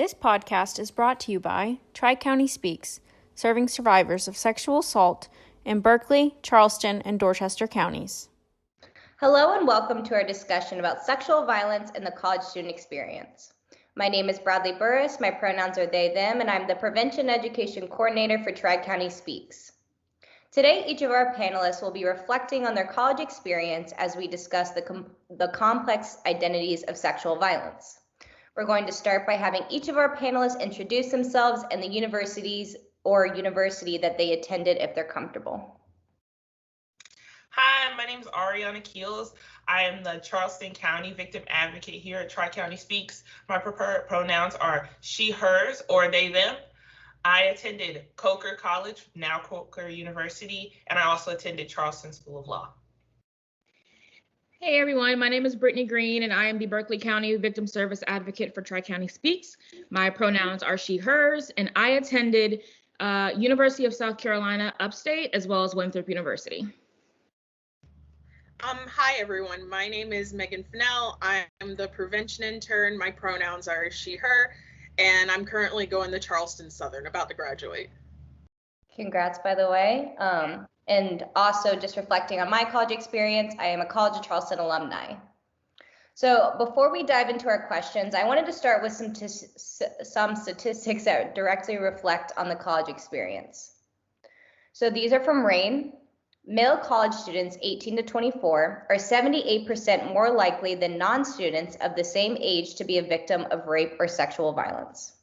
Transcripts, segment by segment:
This podcast is brought to you by Tri-County Speaks, serving survivors of sexual assault in Berkeley, Charleston, and Dorchester counties. Hello and welcome to our discussion about sexual violence in the college student experience. My name is Bradley Burris, my pronouns are they, them, and I'm the Prevention Education Coordinator for Tri-County Speaks. Today, each of our panelists will be reflecting on their college experience as we discuss the complex identities of sexual violence. We're going to start by having each of our panelists introduce themselves and the university that they attended if they're comfortable. Hi, my name is Ariana Keels. I am the Charleston County Victim Advocate here at Tri-County Speaks. My preferred pronouns are she, hers, or they, them. I attended Coker College, now Coker University, and I also attended Charleston School of Law. Hey everyone, my name is Brittany Green and I am the Berkeley County Victim Service Advocate for Tri-County Speaks. My pronouns are she, hers, and I attended University of South Carolina Upstate as well as Winthrop University. Hi everyone, my name is Megan Fennell. I am the prevention intern. My pronouns are she, her, and I'm currently going to Charleston Southern, about to graduate. Congrats, by the way. And also just reflecting on my college experience, I am a College of Charleston alumni. So before we dive into our questions, I wanted to start with some statistics that directly reflect on the college experience. So these are from RAINN. Male college students 18 to 24 are 78% more likely than non-students of the same age to be a victim of rape or sexual violence.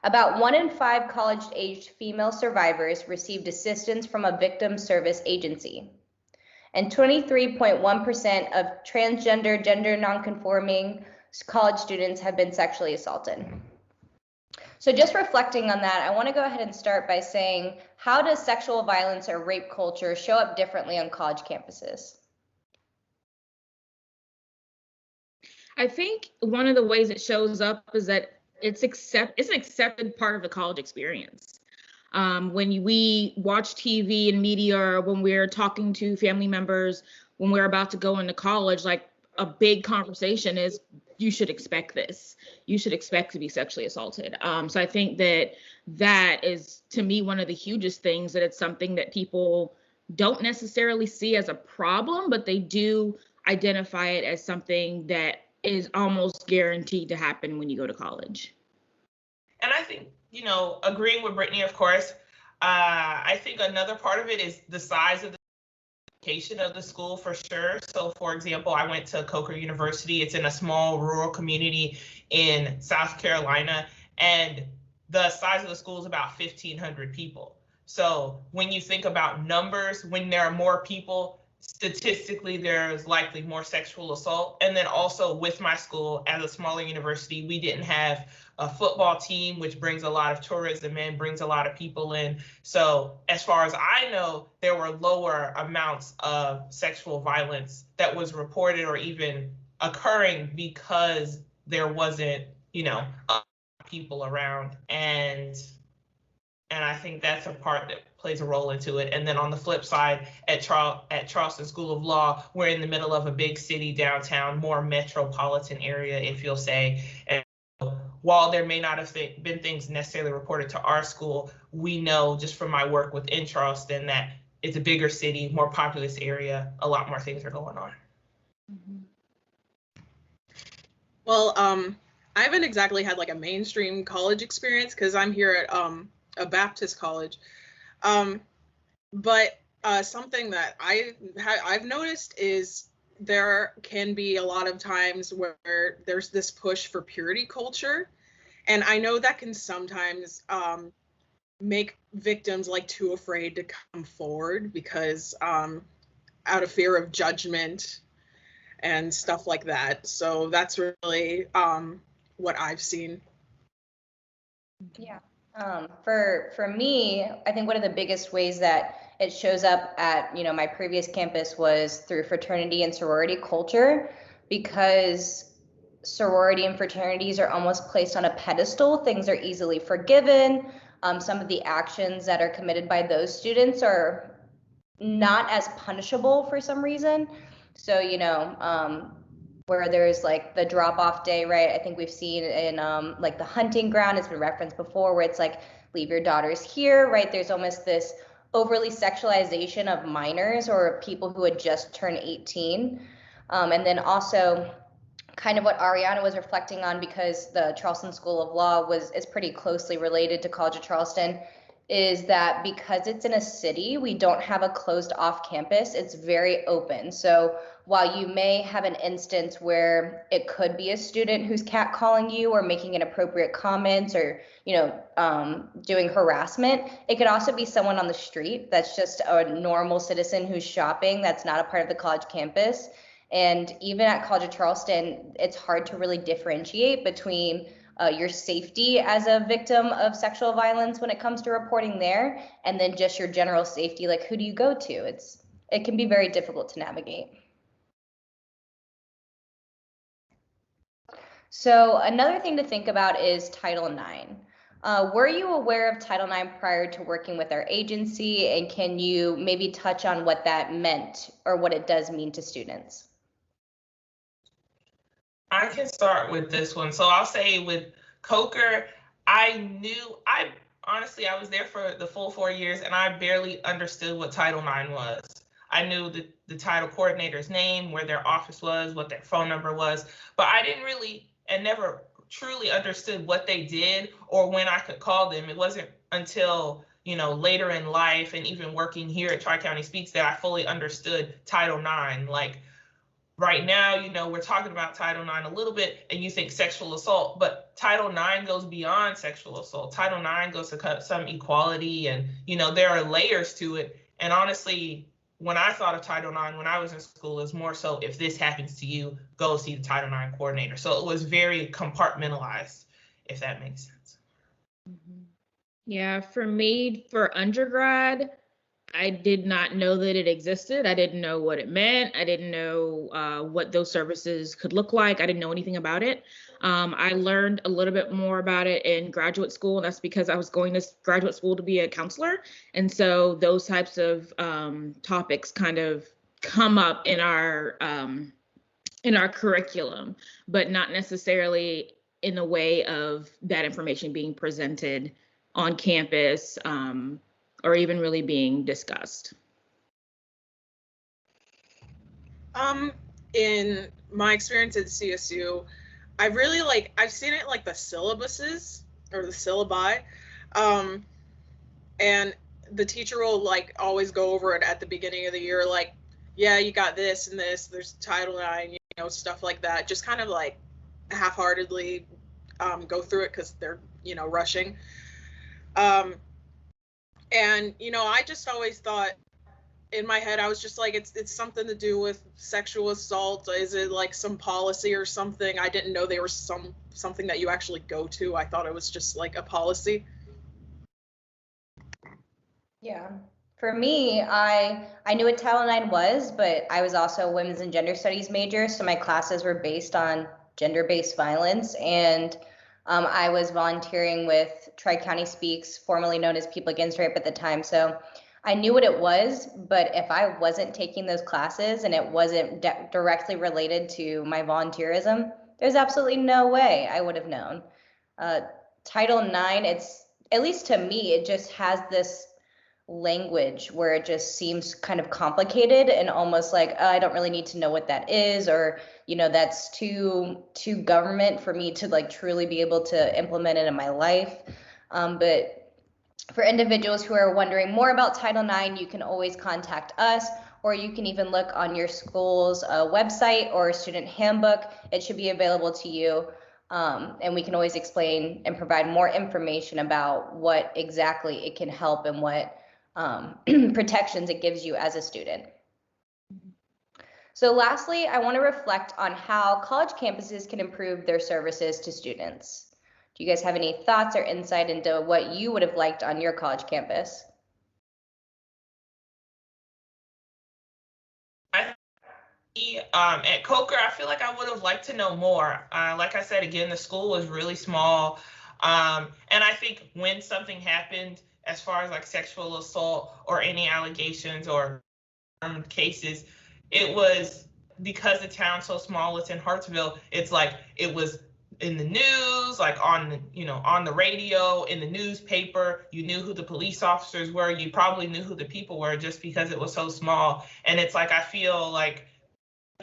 About 1 in 5 college-aged female survivors received assistance from a victim service agency. And 23.1% of transgender, gender nonconforming college students have been sexually assaulted. So just reflecting on that, I want to go ahead and start by saying, how does sexual violence or rape culture show up differently on college campuses? I think one of the ways it shows up is that it's an accepted part of the college experience. When we watch TV and media, or when we're talking to family members, when we're about to go into college, like a big conversation is, you should expect this. You should expect to be sexually assaulted. So I think that is, to me, one of the hugest things, that it's something that people don't necessarily see as a problem, but they do identify it as something that is almost guaranteed to happen when you go to college. And I think, agreeing with Brittany, of course, I think another part of it is the size of the location of the school, for sure. So for example, I went to Coker University. It's in a small rural community in South Carolina, and the size of the school is about 1,500 people. So when you think about numbers, when there are more people, statistically, there's likely more sexual assault. And then also with my school, as a smaller university, we didn't have a football team, which brings a lot of tourism in, brings a lot of people in. So as far as I know, there were lower amounts of sexual violence that was reported or even occurring because there wasn't, people around. And I think that's a part that plays a role into it. And then on the flip side, at Charleston School of Law, we're in the middle of a big city downtown, more metropolitan area, if you'll say. And while there may not have been things necessarily reported to our school, we know just from my work within Charleston that it's a bigger city, more populous area, a lot more things are going on. Mm-hmm. Well, I haven't exactly had like a mainstream college experience because I'm here at a Baptist college. But something that I've noticed is there can be a lot of times where there's this push for purity culture. And I know that can sometimes make victims like too afraid to come forward because out of fear of judgment and stuff like that. So that's really what I've seen. Yeah. For me, I think one of the biggest ways that it shows up at, my previous campus was through fraternity and sorority culture, because sorority and fraternities are almost placed on a pedestal. Things are easily forgiven. Some of the actions that are committed by those students are not as punishable for some reason. So, where there's like the drop off day, right? I think we've seen in like the hunting ground, it's been referenced before, where it's like, leave your daughters here, right? There's almost this overly sexualization of minors or people who had just turned 18. And then also kind of what Ariana was reflecting on, because the Charleston School of Law is pretty closely related to College of Charleston, is that because it's in a city, we don't have a closed off campus. It's very open. So while you may have an instance where it could be a student who's catcalling you or making inappropriate comments or, doing harassment, it could also be someone on the street that's just a normal citizen who's shopping, that's not a part of the college campus. And even at College of Charleston, it's hard to really differentiate between your safety as a victim of sexual violence when it comes to reporting there, and then just your general safety, like who do you go to? It can be very difficult to navigate. So another thing to think about is Title IX. Were you aware of Title IX prior to working with our agency, and can you maybe touch on what that meant or what it does mean to students? I can start with this one. So I'll say with Coker, I honestly, I was there for the full 4 years and I barely understood what Title IX was. I knew the title coordinator's name, where their office was, what their phone number was, but I didn't really and never truly understood what they did or when I could call them. It wasn't until, later in life and even working here at Tri-County Speaks that I fully understood Title IX. Like, right now, we're talking about Title IX a little bit and you think sexual assault, but Title IX goes beyond sexual assault. Title IX goes to some equality and, there are layers to it. And honestly, when I thought of Title IX when I was in school, it's more so, if this happens to you, go see the Title IX coordinator. So it was very compartmentalized, if that makes sense. Yeah, for me, for undergrad, I did not know that it existed. I didn't know what it meant. I didn't know what those services could look like. I didn't know anything about it. I learned a little bit more about it in graduate school, and that's because I was going to graduate school to be a counselor. And so those types of topics kind of come up in our curriculum, but not necessarily in the way of that information being presented on campus, or even really being discussed. In my experience at CSU, I've seen it like the syllabuses or the syllabi, and the teacher will always go over it at the beginning of the year, like, yeah, you got this and this, there's Title IX, stuff like that, just kind of like half-heartedly go through it because they're, rushing. And, I just always thought in my head, I was just like, it's something to do with sexual assault. Is it like some policy or something? I didn't know there was something that you actually go to. I thought it was just like a policy. Yeah. For me, I knew what Title IX was, but I was also a women's and gender studies major, so my classes were based on gender-based violence, and I was volunteering with Tri-County Speaks, formerly known as People Against Rape at the time, so I knew what it was, but if I wasn't taking those classes and it wasn't directly related to my volunteerism, there's absolutely no way I would have known. Title IX, it's, at least to me, it just has this language where it just seems kind of complicated and almost like, I don't really need to know what that is, or that's too government for me to truly be able to implement it in my life. But for individuals who are wondering more about Title IX, you can always contact us, or you can even look on your school's website or student handbook. It should be available to you. And we can always explain and provide more information about what exactly it can help and what protections it gives you as a student. So lastly, I want to reflect on how college campuses can improve their services to students. Do you guys have any thoughts or insight into what you would have liked on your college campus? At Coker, I feel like I would have liked to know more. Like I said, again, the school was really small. And I think when something happened, as far as like sexual assault or any allegations or cases, it was because the town's so small, it's in Hartsville, it's like it was in the news, like on the, you know, on the radio, in the newspaper, you knew who the police officers were, you probably knew who the people were just because it was so small. And it's like, I feel like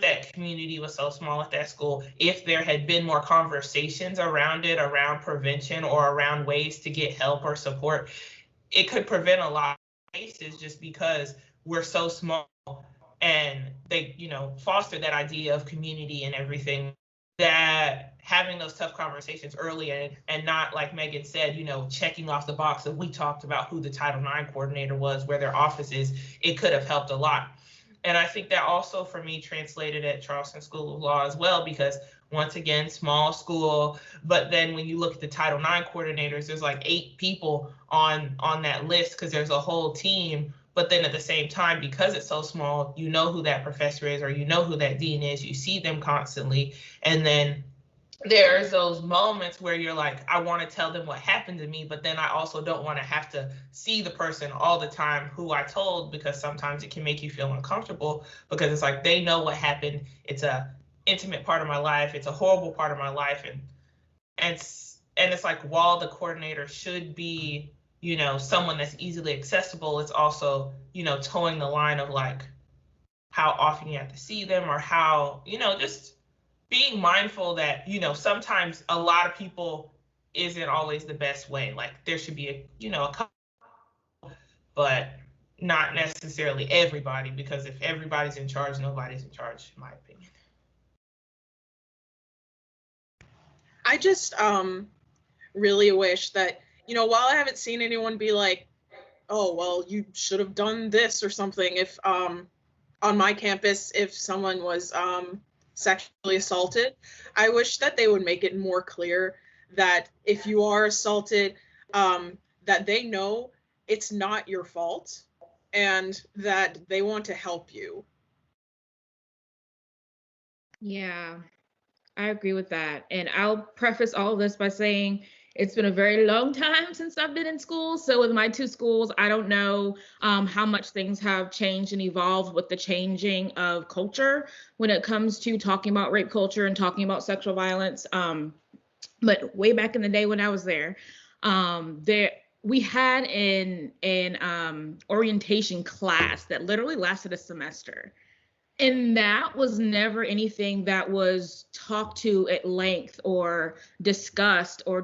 that community was so small at that school, if there had been more conversations around it, around prevention or around ways to get help or support, it could prevent a lot of cases just because we're so small. And they, you know, foster that idea of community and everything, that having those tough conversations early and not, like Megan said, you know, checking off the box that we talked about who the Title IX coordinator was, where their office is, it could have helped a lot. And I think that also for me translated at Charleston School of Law as well, because once again, small school, but then when you look at the Title IX coordinators, there's like 8 people on that list because there's a whole team. But then at the same time, because it's so small, you know who that professor is, or you know who that dean is, you see them constantly. And then there's those moments where you're like, I want to tell them what happened to me, but then I also don't want to have to see the person all the time who I told, because sometimes it can make you feel uncomfortable, because it's like they know what happened. It's a intimate part of my life. It's a horrible part of my life. And it's like, while the coordinator should be, you know, someone that's easily accessible, it's also, you know, towing the line of like how often you have to see them, or how, you know, just being mindful that, you know, sometimes a lot of people isn't always the best way. Like there should be a, you know, a couple, but not necessarily everybody, because if everybody's in charge, nobody's in charge, in my opinion. I just really wish that, you know, while I haven't seen anyone be like, oh, well, you should have done this or something, if on my campus, if someone was sexually assaulted, I wish that they would make it more clear that if you are assaulted, that they know it's not your fault and that they want to help you. Yeah, I agree with that. And I'll preface all of this by saying it's been a very long time since I've been in school. So with my 2 schools, I don't know how much things have changed and evolved with the changing of culture when it comes to talking about rape culture and talking about sexual violence. But way back in the day when I was there, we had an orientation class that literally lasted a semester. And that was never anything that was talked to at length or discussed or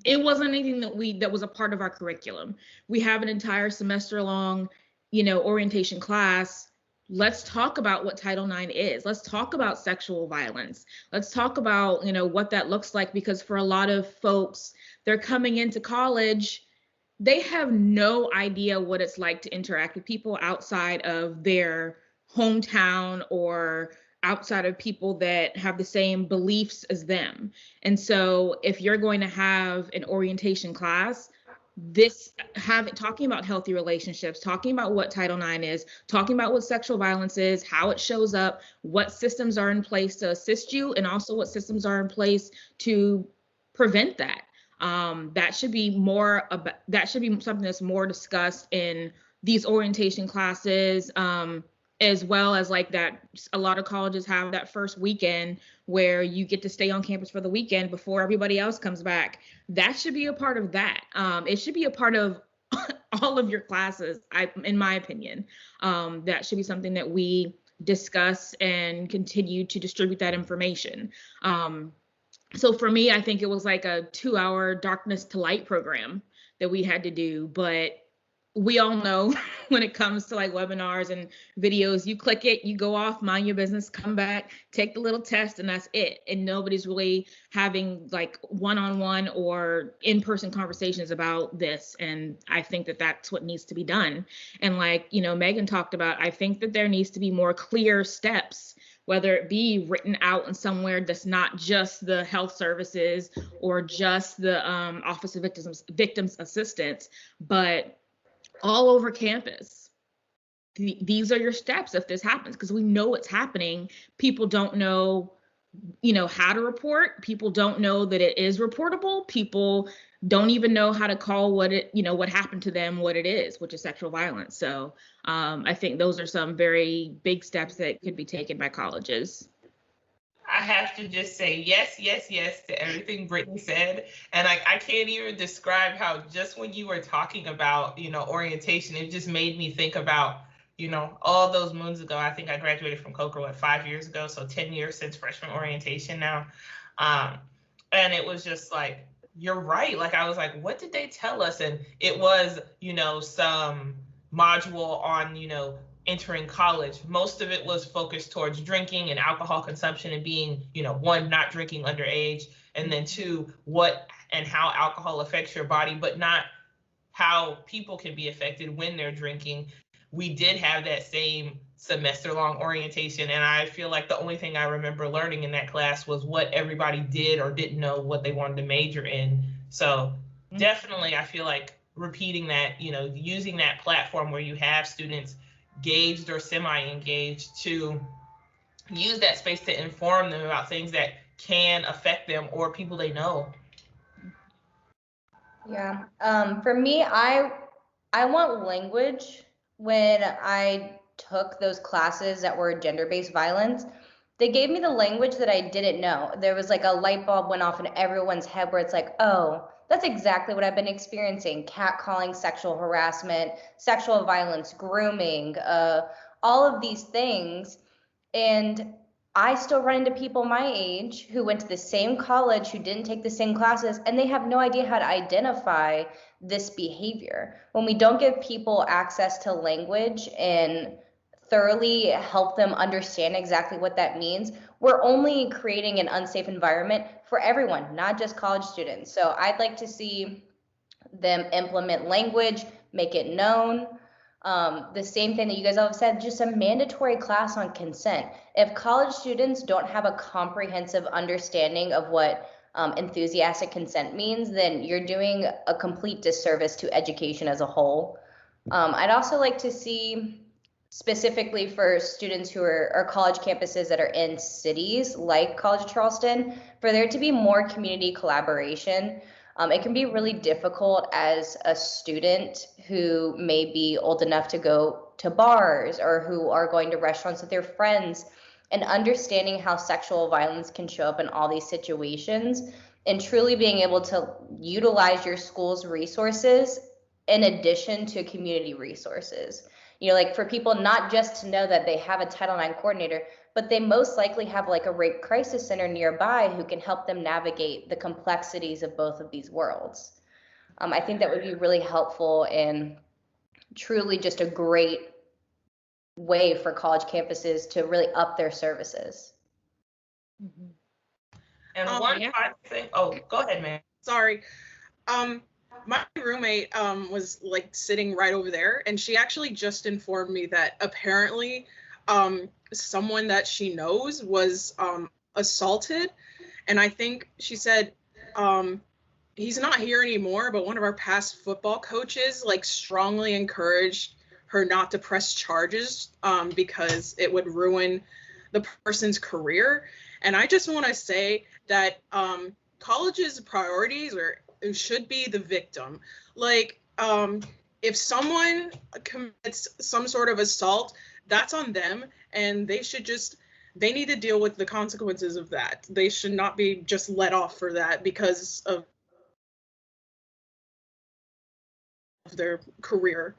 it wasn't anything that was a part of our curriculum. We have an entire semester long, you know, orientation class. Let's talk about what Title IX is. Let's talk about sexual violence. Let's talk about, you know, what that looks like, because for a lot of folks, they're coming into college, they have no idea what it's like to interact with people outside of their hometown or outside of people that have the same beliefs as them. And so if you're going to have an orientation class, talking about healthy relationships, talking about what Title IX is, talking about what sexual violence is, how it shows up, what systems are in place to assist you, and also what systems are in place to prevent that. That should be something that's more discussed in these orientation classes, as well as like that. A lot of colleges have that first weekend where you get to stay on campus for the weekend before everybody else comes back. That should be a part of that. It should be a part of all of your classes, in my opinion. That should be something that we discuss and continue to distribute that information. So for me, I think it was like a 2-hour darkness to light program that we had to do. But we all know when it comes to like webinars and videos, you click it, you go off, mind your business, come back, take the little test, and that's it. And nobody's really having like one-on-one or in-person conversations about this. And I think that that's what needs to be done. And like, you know, Megan talked about, I think that there needs to be more clear steps, whether it be written out in somewhere that's not just the health services or just the Office of Victims Assistance, but all over campus. These are your steps if this happens, because we know it's happening. People don't know, you know, how to report. People don't know that it is reportable. People don't even know how to call what happened to them, what it is, which is sexual violence. So I think those are some very big steps that could be taken by colleges. I have to just say yes, yes, yes to everything Brittany said. And I can't even describe how just when you were talking about, orientation, it just made me think about, all those moons ago. I think I graduated from Coker, 5 years ago? So 10 years since freshman orientation now. And it was just like, you're right. Like, I was like, what did they tell us? And it was, some module on, entering college. Most of it was focused towards drinking and alcohol consumption and being, one, not drinking underage, and then two, what and how alcohol affects your body, but not how people can be affected when they're drinking. We did have that same semester-long orientation, and I feel like the only thing I remember learning in that class was what everybody did or didn't know what they wanted to major in. So definitely, I feel like repeating that, using that platform where you have students engaged or semi-engaged to use that space to inform them about things that can affect them or people they know. Yeah. For me, I want language. When I took those classes that were gender-based violence, they gave me the language that I didn't know. There was like a light bulb went off in everyone's head where it's like, oh, that's exactly what I've been experiencing. Catcalling, sexual harassment, sexual violence, grooming, all of these things. And I still run into people my age who went to the same college, who didn't take the same classes, and they have no idea how to identify this behavior. When we don't give people access to language and thoroughly help them understand exactly what that means, we're only creating an unsafe environment for everyone, not just college students. So I'd like to see them implement language, make it known. The same thing that you guys all have said, just a mandatory class on consent. If college students don't have a comprehensive understanding of what enthusiastic consent means, then you're doing a complete disservice to education as a whole. I'd also like to see, specifically for students who are college campuses that are in cities like College of Charleston, for there to be more community collaboration. It can be really difficult as a student who may be old enough to go to bars or who are going to restaurants with their friends, and understanding how sexual violence can show up in all these situations, and truly being able to utilize your school's resources in addition to community resources. Like for people not just to know that they have a Title IX coordinator, but they most likely have like a rape crisis center nearby who can help them navigate the complexities of both of these worlds. I think that would be really helpful and truly just a great way for college campuses to really up their services. And one final thing, oh, go ahead, man. Sorry. My roommate was like sitting right over there, and she actually just informed me that apparently someone that she knows was assaulted, and I think she said he's not here anymore, but one of our past football coaches like strongly encouraged her not to press charges because it would ruin the person's career. And I just want to say that college's priorities should be the victim. Like, if someone commits some sort of assault, that's on them, and they need to deal with the consequences of that. They should not be just let off for that because of their career.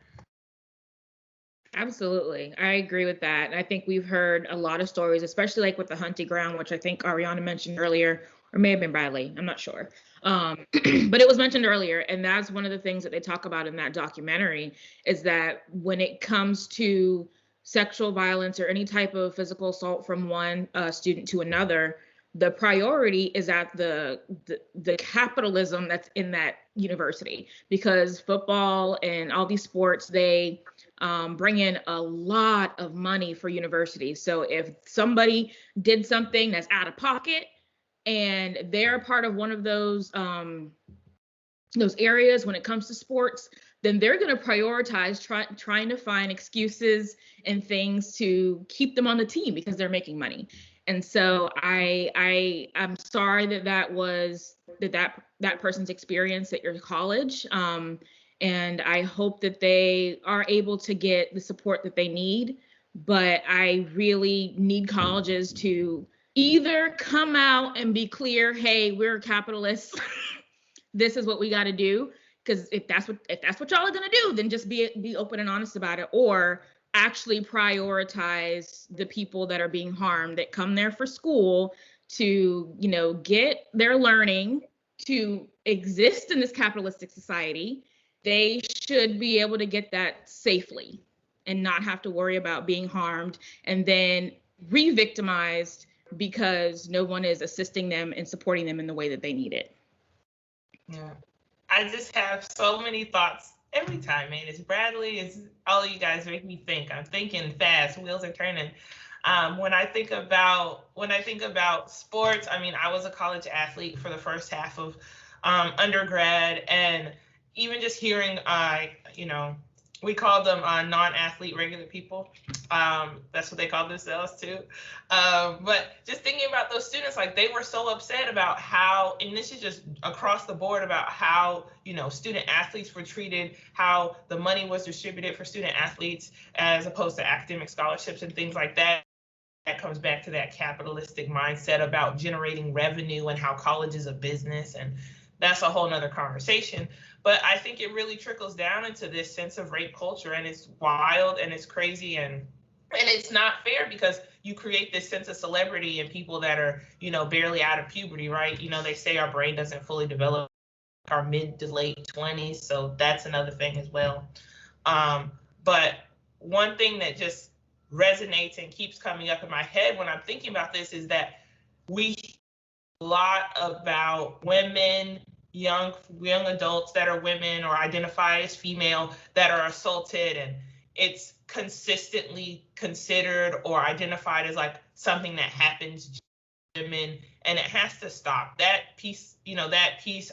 Absolutely. I agree with that. And I think we've heard a lot of stories, especially like with the hunting ground, which I think Ariana mentioned earlier, or may have been Bradley, I'm not sure. But it was mentioned earlier. And that's one of the things that they talk about in that documentary, is that when it comes to sexual violence or any type of physical assault from one student to another, the priority is at the capitalism that's in that university, because football and all these sports, they bring in a lot of money for universities. So if somebody did something that's out of pocket and they're a part of one of those areas when it comes to sports, then they're going to prioritize trying to find excuses and things to keep them on the team because they're making money. And so I'm sorry that was that person's experience at your college. And I hope that they are able to get the support that they need. But I really need colleges to either come out and be clear, hey, we're capitalists. This is what we got to do. Because if that's what y'all are gonna do, then just be open and honest about it, or actually prioritize the people that are being harmed, that come there for school to, get their learning, to exist in this capitalistic society. They should be able to get that safely and not have to worry about being harmed and then re-victimized because no one is assisting them and supporting them in the way that they need it. Yeah. I just have so many thoughts every time, man. It's Bradley, it's all of you guys make me think. I'm thinking fast, wheels are turning. When I think about sports, I mean, I was a college athlete for the first half of undergrad, and even just hearing, we call them non-athlete regular people. That's what they call themselves too. But just thinking about those students, like they were so upset about how, and this is just across the board, about how, student athletes were treated, how the money was distributed for student athletes as opposed to academic scholarships and things like that. That comes back to that capitalistic mindset about generating revenue and how college is a business. And that's a whole nother conversation. But I think it really trickles down into this sense of rape culture, and it's wild and it's crazy and it's not fair because you create this sense of celebrity in people that are, barely out of puberty, right? They say our brain doesn't fully develop our mid to late 20s, so that's another thing as well. But one thing that just resonates and keeps coming up in my head when I'm thinking about this is that we hear a lot about women, young adults that are women or identify as female that are assaulted, and it's consistently considered or identified as like something that happens to women, and it has to stop. That piece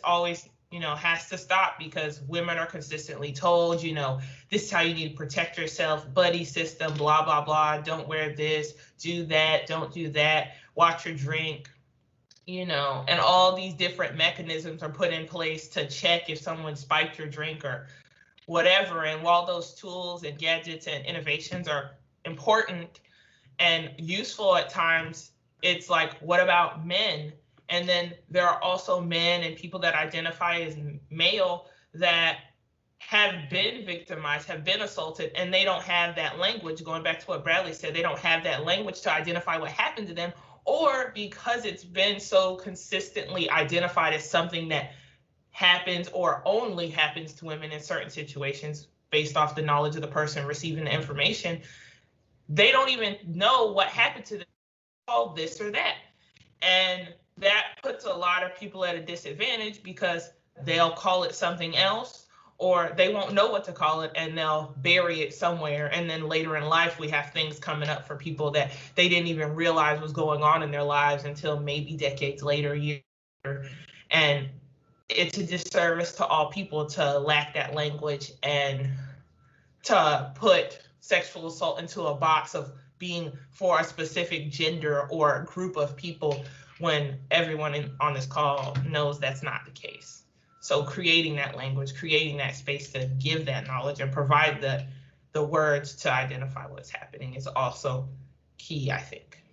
always has to stop because women are consistently told, this is how you need to protect yourself, buddy system, blah blah blah, don't wear this, do that, don't do that, watch your drink, and all these different mechanisms are put in place to check if someone spiked your drink or whatever. And while those tools and gadgets and innovations are important and useful at times, it's like, what about men? And then there are also men and people that identify as male that have been victimized, have been assaulted, and they don't have that language. Going back to what Bradley said, they don't have that language to identify what happened to them, or because it's been so consistently identified as something that happens or only happens to women in certain situations based off the knowledge of the person receiving the information, they don't even know what happened to them, called this or that. And that puts a lot of people at a disadvantage because they'll call it something else, or they won't know what to call it and they'll bury it somewhere. And then later in life, we have things coming up for people that they didn't even realize was going on in their lives until maybe decades later, years later. And it's a disservice to all people to lack that language and to put sexual assault into a box of being for a specific gender or group of people when everyone on this call knows that's not the case. So creating that language, creating that space to give that knowledge and provide the words to identify what's happening is also key, I think.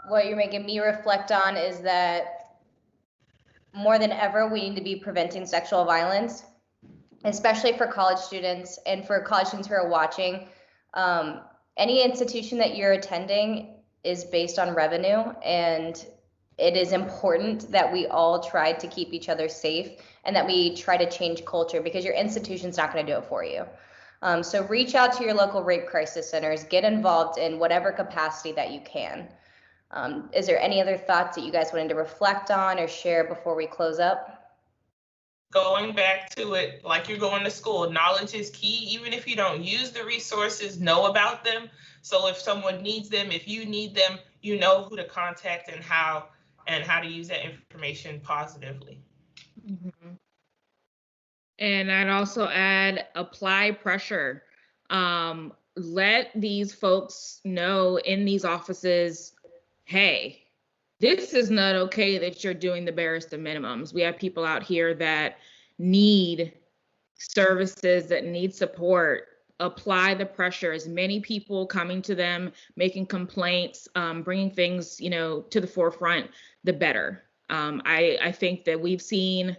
What you're making me reflect on is that more than ever, we need to be preventing sexual violence, especially for college students and for college students who are watching. Any institution that you're attending is based on revenue, and it is important that we all try to keep each other safe and that we try to change culture, because your institution's not going to do it for you. So reach out to your local rape crisis centers, get involved in whatever capacity that you can. Is there any other thoughts that you guys wanted to reflect on or share before we close up? Going back to it, like you're going to school, knowledge is key. Even if you don't use the resources, know about them. So if someone needs them, if you need them, you know who to contact and how to use that information positively. Mm-hmm. And I'd also add, apply pressure. Let these folks know in these offices, hey, this is not okay that you're doing the barest of minimums. We have people out here that need services, that need support. Apply the pressure. As many people coming to them, making complaints, bringing things, to the forefront, the better. I think that we've seen,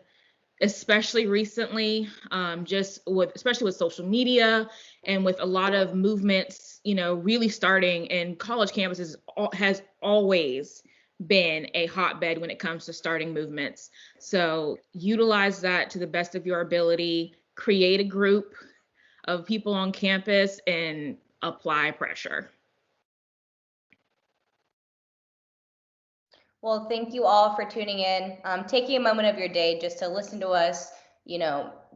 especially recently, especially with social media and with a lot of movements, really starting, and college campuses has always been a hotbed when it comes to starting movements. So utilize that to the best of your ability, create a group of people on campus and apply pressure. Well, thank you all for tuning in, taking a moment of your day just to listen to us,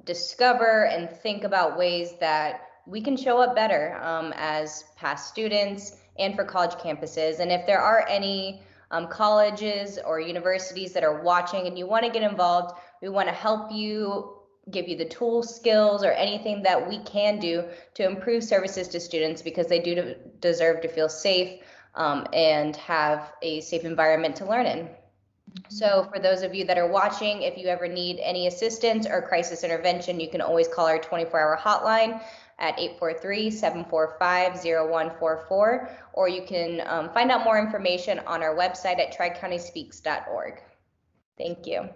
discover and think about ways that we can show up better as past students and for college campuses. And if there are any colleges or universities that are watching and you want to get involved, we want to help you, give you the tools, skills, or anything that we can do to improve services to students, because they do deserve to feel safe and have a safe environment to learn in. So for those of you that are watching, if you ever need any assistance or crisis intervention, you can always call our 24-hour hotline at 843-745-0144, or you can find out more information on our website at tricountyspeaks.org. Thank you.